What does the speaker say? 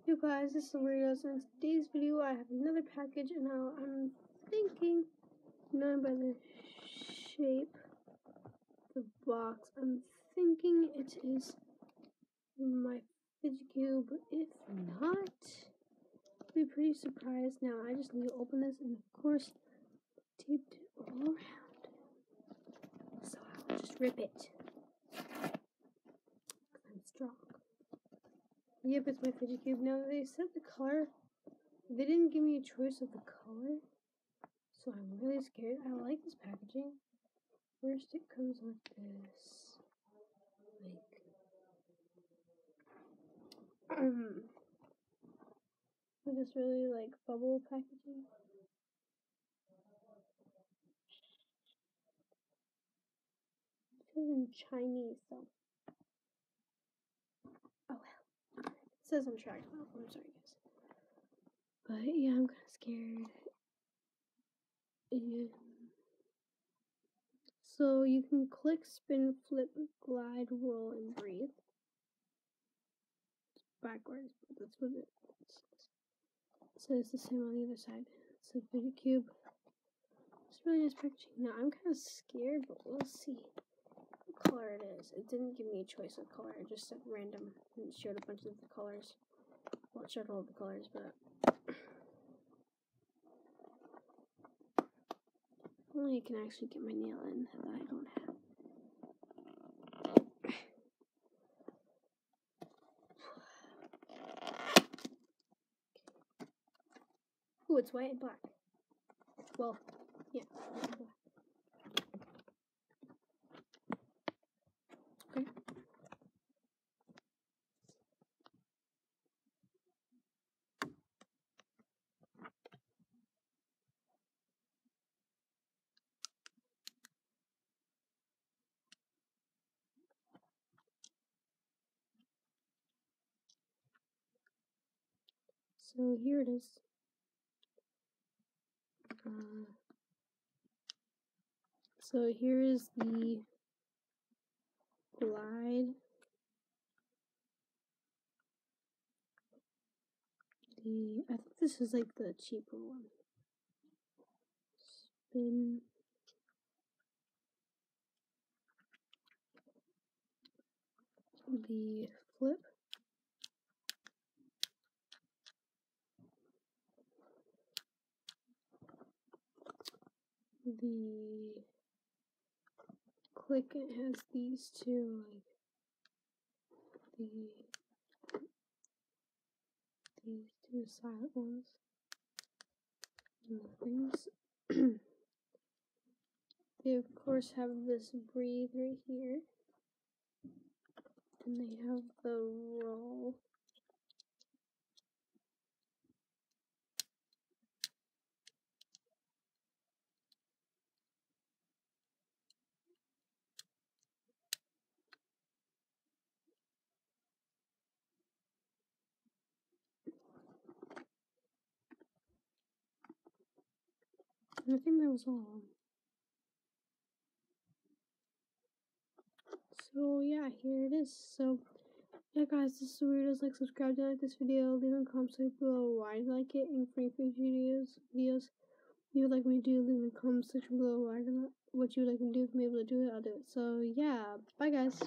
Yo guys, this is Weirdos, and in today's video I have another package, and now I'm thinking, knowing by the shape of the box, I'm thinking it is my Fidget cube. If not, I'll be pretty surprised. Now I just need to open this, and of course taped it all around, so I'll just rip it. I'm strong. Yep, it's my Fidget cube. Now they said the color, they didn't give me a choice of the color, so I'm really scared. I like this packaging. First it comes with this, with this really bubble packaging. It says in Chinese, so oh well. It says on track though. I'm sorry guys. But yeah, I'm kinda scared. Yeah. So you can click, spin, flip, glide, roll, and breathe. It's backwards, but that's what it says. So it's the same on the other side. It's a Fidget cube. It's really nice packaging. Now I'm kind of scared, but we'll see what color it is. It didn't give me a choice of color. It just said random and it showed a bunch of the colors. Well, it showed all the colors, but only I can actually get my nail in that I don't have. Ooh, it's white and black. Well, yeah, white and black. Okay. So here it is. So here is the glide. I think this is like the cheaper one. Spin. The flip. The click, it has these two, these two silent ones. And the things. They of course have this breathe right here. And they have the roll. And I think that was all. So yeah, here it is. So yeah guys, this is Weirdos. Like, subscribe to like this video, leave a comment section below why you like it, and for future videos you would like me to do, leave a comment section below what you would like me to do. If I'm able to do it, I'll do it. So yeah, bye guys.